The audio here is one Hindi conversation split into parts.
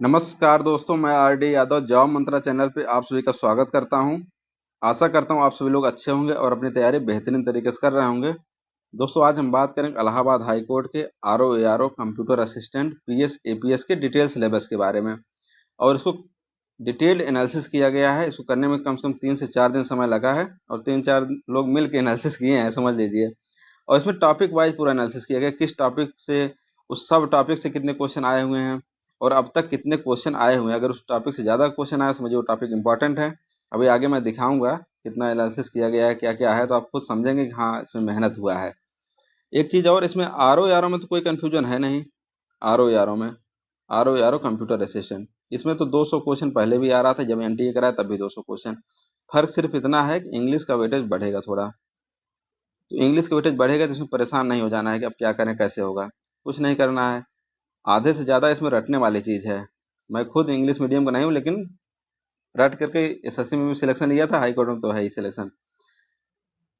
नमस्कार दोस्तों, मैं आरडी यादव जॉब मंत्रा चैनल पे आप सभी का स्वागत करता हूं। आशा करता हूं आप सभी लोग अच्छे होंगे और अपनी तैयारी बेहतरीन तरीके से कर रहे होंगे। दोस्तों, आज हम बात करेंगे इलाहाबाद हाई कोर्ट के RO ARO computer assistant PS APS के डिटेल सिलेबस के बारे में। और इसको डिटेल्ड एनालिसिस किया गया है। इसको करने में कम से कम 3 से 4 दिन समय लगा है और 3-4 लोग मिल के एनालिसिस किए हैं, समझ लीजिए। और इसमें टॉपिक वाइज पूरा एनालिसिस किया गया, किस टॉपिक से उस सब टॉपिक से कितने क्वेश्चन आए हुए हैं और अब तक कितने क्वेश्चन आए हुए हैं। अगर उस टॉपिक से ज़्यादा क्वेश्चन आए समझिए वो टॉपिक इंपॉर्टेंट है। अभी आगे मैं दिखाऊंगा कितना एनालिसिस किया गया है, क्या क्या है, तो आप खुद समझेंगे कि हाँ इसमें मेहनत हुआ है। एक चीज़ और, इसमें आर ओ यारो में तो कोई कन्फ्यूजन है नहीं। आर ओ यारो कंप्यूटर असिस्टेंट, इसमें तो 200 क्वेश्चन पहले भी आ रहा था, जब एनटीए कराया तब भी 200 क्वेश्चन। फर्क सिर्फ इतना है कि इंग्लिश का वेटेज बढ़ेगा थोड़ा। तो इंग्लिश का वेटेज बढ़ेगा तो इसमें परेशान नहीं हो जाना है कि अब क्या करें कैसे होगा, कुछ नहीं करना है। आधे से ज़्यादा इसमें रटने वाली चीज़ है। मैं खुद इंग्लिश मीडियम का नहीं हूँ, लेकिन रट करके एसएससी में भी सिलेक्शन लिया था, हाई कोर्ट में तो है ही सिलेक्शन।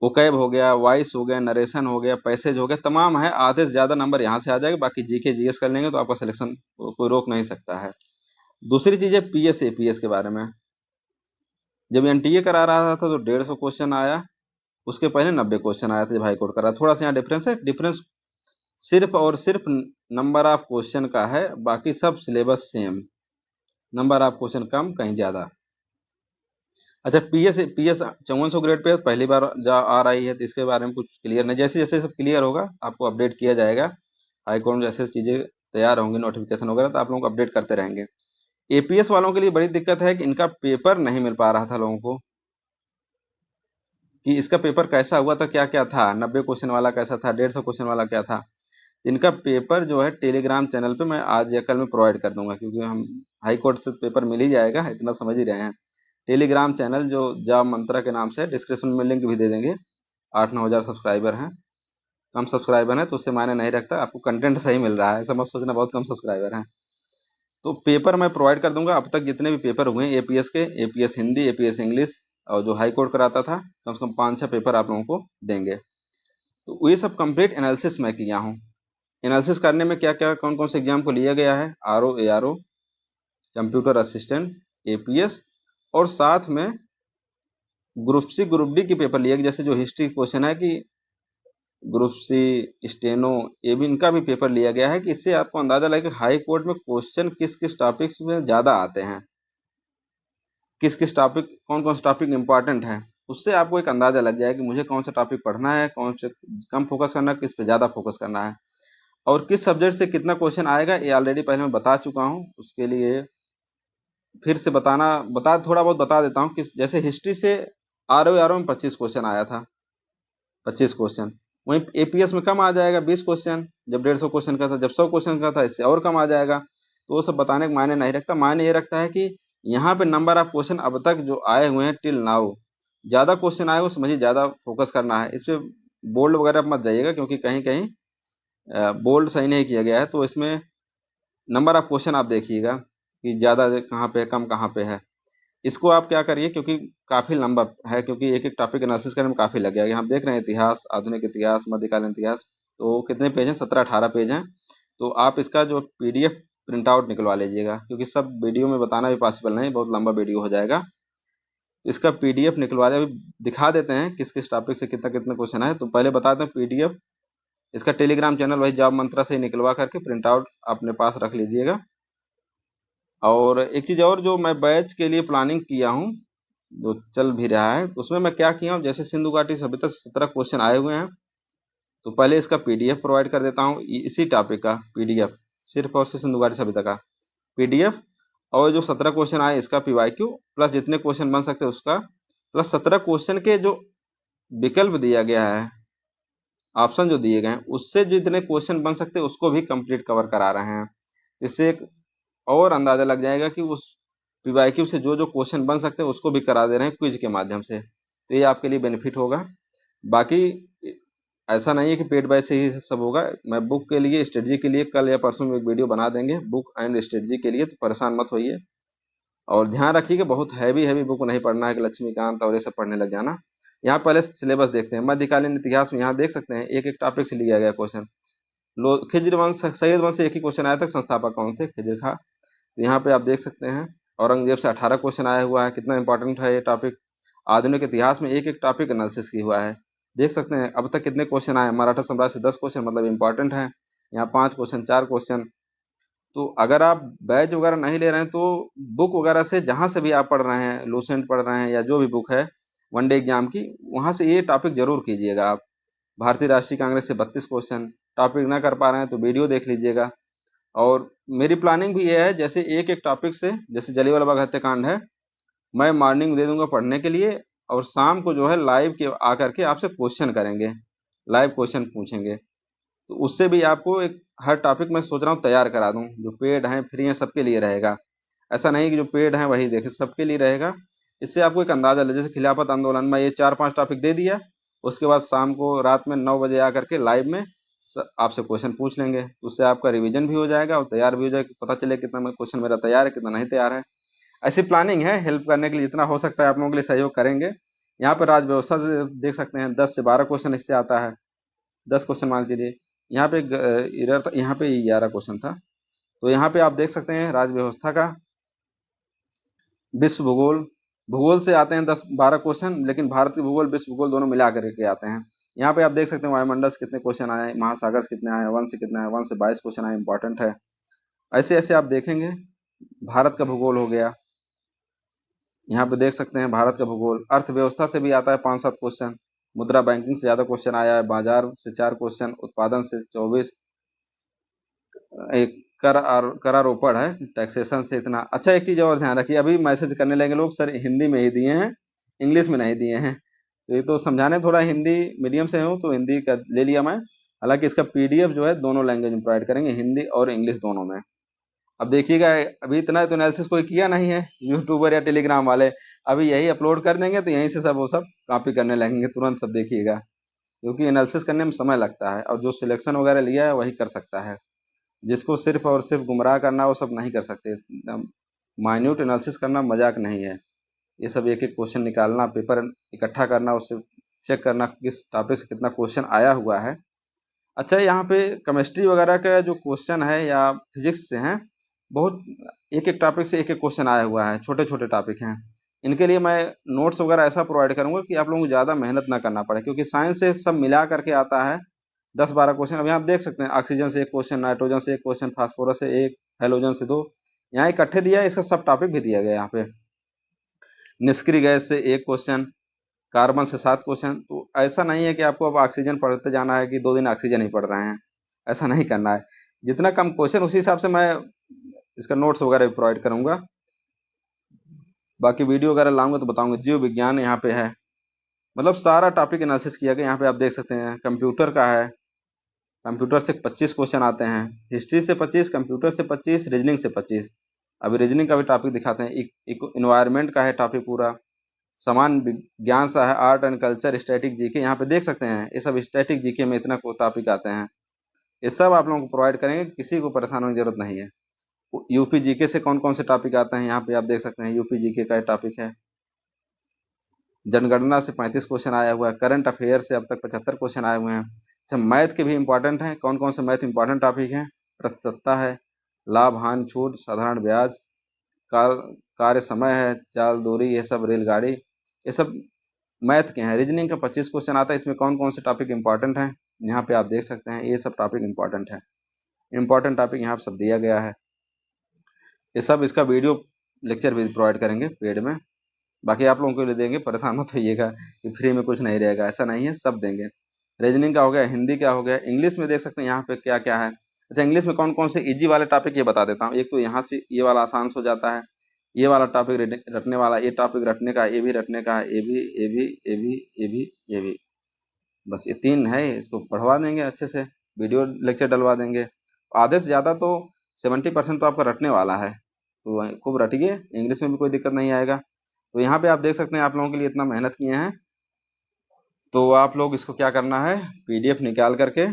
वोकैब हो गया, वॉइस हो गया, नरेशन हो गया, पैसेज हो गया, तमाम है। आधे से ज़्यादा नंबर यहाँ से आ जाएगा, बाकी जीके जीएस कर लेंगे तो आपका सिलेक्शन कोई रोक नहीं सकता है। दूसरी चीज़ है पीएस एपीएस के बारे में। जब एनटीए करा रहा था तो 150 क्वेश्चन आया, उसके पहले 90 क्वेश्चन आया था जब हाई कोर्ट करा। थोड़ा सा यहाँ डिफरेंस है। डिफरेंस सिर्फ और सिर्फ नंबर ऑफ क्वेश्चन का है, बाकी सब syllabus same. Number of question कम, कहीं ज्यादा। अच्छा, पीएस पीएस 5400 ग्रेड पे पहली बार जा आ रही है, तो इसके बारे में कुछ क्लियर नहीं। जैसे जैसे सब क्लियर होगा आपको अपडेट किया जाएगा। हाई कोर्ट में जैसे चीजें तैयार होंगी, नोटिफिकेशन वगैरह, तो आप लोगों को अपडेट करते रहेंगे। एपीएस वालों के लिए बड़ी दिक्कत है कि इनका पेपर नहीं मिल पा रहा था लोगों को, कि इसका पेपर कैसा हुआ था, क्या क्या था, 90 क्वेश्चन वाला कैसा था, 150 क्वेश्चन वाला क्या था। इनका पेपर जो है टेलीग्राम चैनल पे मैं आज या कल में प्रोवाइड कर दूंगा, क्योंकि हम हाई कोर्ट से पेपर मिल ही जाएगा, इतना समझ ही रहे हैं। टेलीग्राम चैनल जो जॉब मंत्रा के नाम से, डिस्क्रिप्शन में लिंक भी दे देंगे। 8-9 हज़ार सब्सक्राइबर हैं। कम सब्सक्राइबर हैं तो उससे मायने नहीं रखता, आपको कंटेंट सही मिल रहा है, ऐसा मत सोचना बहुत कम सब्सक्राइबर हैं। तो पेपर मैं प्रोवाइड कर दूंगा। अब तक जितने भी पेपर हुए हैं एपीएस के, एपीएस हिंदी, एपीएस इंग्लिश और जो हाई कोर्ट कराता था, कम से कम 5-6 पेपर आप लोगों को देंगे। तो ये सब कंप्लीट एनालिसिस मैं किया हूँ। एनालिसिस करने में क्या क्या कौन कौन से एग्जाम को लिया गया है, RO ARO computer assistant APS, और साथ में ग्रुप सी ग्रुप डी के पेपर लिए, जैसे जो हिस्ट्री क्वेश्चन है कि ग्रुप सी, स्टेनो, ये भी इनका भी पेपर लिया गया है, कि इससे आपको अंदाजा लगे कि हाई कोर्ट में क्वेश्चन किस किस टॉपिक्स में ज्यादा आते हैं, किस किस टॉपिक, कौन कौन से टॉपिक इंपॉर्टेंट है। उससे आपको एक अंदाजा लग जाए कि मुझे कौन सा टॉपिक पढ़ना है, कौन से कम फोकस करना है, किस पे ज्यादा फोकस करना है, और किस सब्जेक्ट से कितना क्वेश्चन आएगा। ये ऑलरेडी पहले मैं बता चुका हूँ, उसके लिए फिर से थोड़ा बहुत बता देता हूँ। किस जैसे हिस्ट्री से आर ओ आर में 25 क्वेश्चन आया था, 25 क्वेश्चन। वहीं एपीएस में कम आ जाएगा, 20 क्वेश्चन, जब 150 क्वेश्चन का था। जब 100 क्वेश्चन का था इससे और कम आ जाएगा। तो वो सब बताने का मायने नहीं रखता। मायने ये रखता है कि यहाँ पे नंबर ऑफ क्वेश्चन अब तक जो आए हुए हैं टिल नाउ, ज्यादा क्वेश्चन आए वो समझिए ज्यादा फोकस करना है। इसमें बोल्ड वगैरह मत जाइएगा, क्योंकि कहीं कहीं बोल्ड सही नहीं किया गया है। तो इसमें नंबर ऑफ क्वेश्चन आप देखिएगा कि ज्यादा कहाँ पे है, कम कहाँ पे है। इसको आप क्या करिए, क्योंकि काफी लंबा है, क्योंकि एक एक टॉपिक एनालिसिस करने में काफी लग जाएगा। हम देख रहे हैं इतिहास, आधुनिक इतिहास, मध्यकालीन इतिहास, तो कितने पेज हैं, 17-18 पेज हैं। तो आप इसका जो पीडीएफ प्रिंट आउट निकलवा लीजिएगा, क्योंकि सब वीडियो में बताना भी पॉसिबल नहीं, बहुत लंबा वीडियो हो जाएगा। तो इसका पीडीएफ निकलवा दे, अभी दिखा देते हैं किस किस टॉपिक से कितना कितना क्वेश्चन है। तो पहले बता दें, पीडीएफ इसका टेलीग्राम चैनल वही जॉब मंत्रा से ही निकलवा करके प्रिंट आउट अपने पास रख लीजिएगा। और एक चीज और, जो मैं बैच के लिए प्लानिंग किया हूँ, जो चल भी रहा है, तो उसमें मैं क्या किया हूँ, जैसे सिंधु घाटी सभ्यता 17 क्वेश्चन आए हुए हैं, तो पहले इसका पीडीएफ प्रोवाइड कर देता हूँ, इसी टॉपिक का पीडीएफ, सिर्फ और सिर्फ सिंधु घाटी सभ्यता का पीडीएफ। और जो 17 क्वेश्चन आए इसका पीवाईक्यू, प्लस जितने क्वेश्चन बन सकते हैं उसका, प्लस 17 क्वेश्चन के जो विकल्प दिया गया है, ऑप्शन जो दिए गए हैं, उससे जितने क्वेश्चन बन सकते हैं उसको भी कंप्लीट कवर करा रहे हैं। इससे एक और अंदाजा लग जाएगा कि उस पीवाईक्यू से जो जो क्वेश्चन बन सकते हैं उसको भी करा दे रहे हैं क्विज के माध्यम से। तो ये आपके लिए बेनिफिट होगा। बाकी ऐसा नहीं है कि पेड बाय से ही सब होगा। मैं बुक के लिए, स्ट्रेटजी के लिए कल या परसों में एक वीडियो बना देंगे, बुक एंड स्ट्रेटजी के लिए, तो परेशान मत होइए। और ध्यान रखिए कि बहुत हैवी हैवी बुक नहीं पढ़ना है, कि लक्ष्मीकांत और ये सब पढ़ने लग जाना। यहाँ पहले सिलेबस देखते हैं। मध्यकालीन इतिहास में यहाँ देख सकते हैं एक एक टॉपिक से लिया गया क्वेश्चन। खिज्र वंश, सैयद वंश से एक ही क्वेश्चन आया था, संस्थापक कौन थे, खिज्र खां। तो यहाँ पे आप देख सकते हैं औरंगजेब से 18 क्वेश्चन आया हुआ है। कितना इंपॉर्टेंट है ये टॉपिक। आधुनिक इतिहास में एक एक टॉपिक एनालिसिस की हुआ है। देख सकते हैं अब तक कितने क्वेश्चन आए। मराठा साम्राज्य से 10 क्वेश्चन, मतलब इंपॉर्टेंट है। यहाँ 5 क्वेश्चन, 4 क्वेश्चन। तो अगर आप बैच वगैरह नहीं ले रहे हैं तो बुक वगैरह से, जहाँ से भी आप पढ़ रहे हैं, लूसेंट पढ़ रहे हैं या जो भी बुक है वनडे एग्जाम की, वहाँ से ये टॉपिक जरूर कीजिएगा आप। भारतीय राष्ट्रीय कांग्रेस से 32 क्वेश्चन। टॉपिक ना कर पा रहे हैं तो वीडियो देख लीजिएगा। और मेरी प्लानिंग भी ये है, जैसे एक एक टॉपिक से, जैसे जलियांवाला बाग हत्याकांड है, मैं मॉर्निंग दे दूंगा पढ़ने के लिए, और शाम को जो है लाइव के आकर के आपसे क्वेश्चन करेंगे, लाइव क्वेश्चन पूछेंगे। तो उससे भी आपको एक हर टॉपिक मैं सोच रहा हूँ तैयार करा दूं। जो पेड हैं, फ्री हैं, सबके लिए रहेगा। ऐसा नहीं कि जो पेड हैं वही देखें, सबके लिए रहेगा। इससे आपको एक अंदाजा ले, जैसे खिलाफत आंदोलन में ये 4-5 टॉपिक दे दिया, उसके बाद शाम को रात में 9 बजे आकर के लाइव में आपसे क्वेश्चन पूछ लेंगे। उससे आपका रिवीजन भी हो जाएगा और तैयार भी हो जाएगा, पता चले कितना क्वेश्चन मेरा तैयार है, कितना नहीं तैयार है। ऐसी प्लानिंग है, हेल्प करने के लिए जितना हो सकता है आप लोगों के लिए सहयोग करेंगे। यहाँ पर राज व्यवस्था से देख सकते हैं 10 से 12 क्वेश्चन इससे आता है। 10 क्वेश्चन मान लीजिए। यहाँ पे इधर था, यहाँ पे 11 क्वेश्चन था। तो यहाँ पे आप देख सकते हैं राज व्यवस्था का, विश्व भूगोल, भूगोल से आते हैं 10-12 क्वेश्चन, लेकिन भारतीय भूगोल विश्व भूगोल दोनों मिला करके आते हैं। यहाँ पे आप देख सकते हैं वायुमंडल से कितने क्वेश्चन आए, महासागर से कितने आए, वन से कितने आए, वन से 22 क्वेश्चन आए, इंपॉर्टेंट है। ऐसे ऐसे आप देखेंगे। भारत का भूगोल हो गया, यहाँ पे देख सकते हैं भारत का भूगोल। अर्थव्यवस्था से भी आता है 5-7 क्वेश्चन। मुद्रा बैंकिंग से ज्यादा क्वेश्चन आया है, बाजार से 4 क्वेश्चन, उत्पादन से 24, एक करारोपण है, टैक्सेशन से इतना। अच्छा एक चीज और ध्यान रखिए, अभी मैसेज करने लगे लोग, सर हिंदी में ही दिए हैं, इंग्लिश में नहीं दिए हैं। तो ये तो समझाने, थोड़ा हिंदी मीडियम से हूँ तो हिंदी का ले लिया मैं। हालांकि इसका पीडीएफ जो है दोनों लैंग्वेज में प्रोवाइड करेंगे, हिंदी और इंग्लिश दोनों में। अब देखिएगा, अभी इतना तो एनालिसिस कोई किया नहीं है यूट्यूबर या टेलीग्राम वाले। अभी यही अपलोड कर देंगे तो यहीं से सब वो सब कॉपी करने लगेंगे तुरंत, सब देखिएगा। क्योंकि एनालिसिस करने में समय लगता है, और जो सिलेक्शन वगैरह लिया है वही कर सकता है। जिसको सिर्फ और सिर्फ गुमराह करना वो सब नहीं कर सकते। माइन्यूट एनालिसिस करना मजाक नहीं है। ये सब एक एक क्वेश्चन निकालना, पेपर इकट्ठा करना, उससे चेक करना किस टॉपिक से कितना क्वेश्चन आया हुआ है। अच्छा यहाँ पे केमिस्ट्री वगैरह का जो क्वेश्चन है या फिजिक्स से हैं, बहुत एक एक टॉपिक से एक एक क्वेश्चन आया हुआ है, छोटे छोटे टॉपिक हैं। इनके लिए मैं नोट्स वगैरह ऐसा प्रोवाइड करूंगा कि आप लोगों को ज़्यादा मेहनत ना करना पड़े, क्योंकि साइंस से सब मिला करके आता है 10-12 क्वेश्चन। अब यहाँ आप देख सकते हैं ऑक्सीजन से एक क्वेश्चन, नाइट्रोजन से एक क्वेश्चन, फास्फोरस से एक, हेलोजन से 2। यहाँ इकट्ठे दिया है, इसका सब टॉपिक भी दिया गया है यहाँ पे। निष्क्रिय गैस से एक क्वेश्चन, कार्बन से 7 क्वेश्चन। तो ऐसा नहीं है कि आपको अब ऑक्सीजन पढ़ते जाना है कि 2 दिन ऑक्सीजन ही पढ़ रहे हैं, ऐसा नहीं करना है। जितना कम क्वेश्चन उसी हिसाब से मैं इसका नोट्स वगैरह भी प्रोवाइड करूंगा। बाकी वीडियो वगैरह लाऊंगा तो बताऊंगा। जीव विज्ञान यहाँ पे है, मतलब सारा टॉपिक एनालिसिस किया गया। यहाँ पे आप देख सकते हैं कंप्यूटर का है, कंप्यूटर से 25 क्वेश्चन आते हैं, हिस्ट्री से 25, कंप्यूटर से 25, रीजनिंग से 25। अभी रीजनिंग का भी टॉपिक दिखाते हैं। इन्वायरमेंट का है टॉपिक पूरा, समान विज्ञान सा है, art and culture, static GK. यहाँ पे देख सकते हैं ये सब स्टैटिक जीके में इतना टॉपिक आते हैं। ये सब आप लोगों को प्रोवाइड करेंगे, किसी को परेशान होने की जरूरत नहीं है। यूपी जीके से कौन कौन से टॉपिक आते हैं, यहाँ पे आप देख सकते हैं यूपी जीके का टॉपिक है। जनगणना से 35 क्वेश्चन आया हुआ है। करंट अफेयर से अब तक 75 क्वेश्चन आए हुए हैं। अच्छा मैथ के भी इंपॉर्टेंट हैं, कौन कौन से मैथ इंपॉर्टेंट टॉपिक हैं। प्रतिशतता है, लाभ हानि छूट, साधारण ब्याज, कार्य समय है, चाल दूरी, ये सब, रेलगाड़ी, ये सब मैथ के हैं। रीजनिंग का 25 क्वेश्चन आता है, इसमें कौन कौन से टॉपिक इंपॉर्टेंट हैं यहाँ पे आप देख सकते हैं। ये सब टॉपिक इंपॉर्टेंट है, इंपॉर्टेंट टॉपिक यहाँ पे सब दिया गया है। ये सब इसका वीडियो लेक्चर भी प्रोवाइड करेंगे पेड में। बाकी आप लोगों के लिए देंगे, परेशान मत होइएगा कि फ्री में कुछ नहीं रहेगा, ऐसा नहीं है, सब देंगे। रीजनिंग का हो गया, हिंदी का हो गया, इंग्लिश में देख सकते हैं यहाँ पे क्या क्या है। अच्छा इंग्लिश में कौन कौन से इजी वाले टॉपिक ये बता देता हूँ। एक तो यहाँ से ये वाला आसान हो जाता है, ये वाला टॉपिक रटने वाला, ये टॉपिक रटने का, ये भी रटने का, ये भी, ये भी, ये भी, ये भी, ये भी। बस ये 3 है, इसको पढ़वा देंगे अच्छे से, वीडियो लेक्चर डलवा देंगे। आधे से ज़्यादा तो 70% तो आपका रटने वाला है, तो खूब रटिए, इंग्लिश में भी कोई दिक्कत नहीं आएगा। तो यहाँ पे आप देख सकते हैं आप लोगों के लिए इतना मेहनत किए हैं, तो आप लोग इसको क्या करना है, पीडीएफ निकाल करके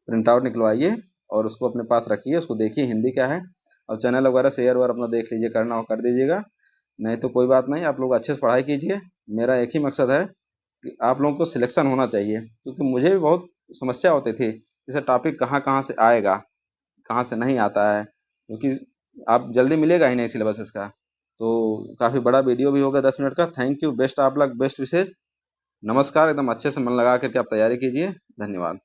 प्रिंट आउट निकलवाइए और उसको अपने पास रखिए, उसको देखिए हिंदी क्या है। और चैनल वगैरह शेयर वगैरह अपना देख लीजिए, करना हो कर दीजिएगा, नहीं तो कोई बात नहीं, आप लोग अच्छे से पढ़ाई कीजिए। मेरा एक ही मकसद है कि आप लोगों को सिलेक्शन होना चाहिए, क्योंकि मुझे भी बहुत समस्या होती थी, जैसे टॉपिक कहाँ कहाँ से आएगा, कहाँ से नहीं आता है। क्योंकि आप जल्दी मिलेगा ही नहीं सिलेबस इसका। तो काफ़ी बड़ा वीडियो भी होगा 10 मिनट का। थैंक यू, बेस्ट आप लग, बेस्ट विशेष। नमस्कार, एकदम अच्छे से मन लगा करके आप तैयारी कीजिए। धन्यवाद।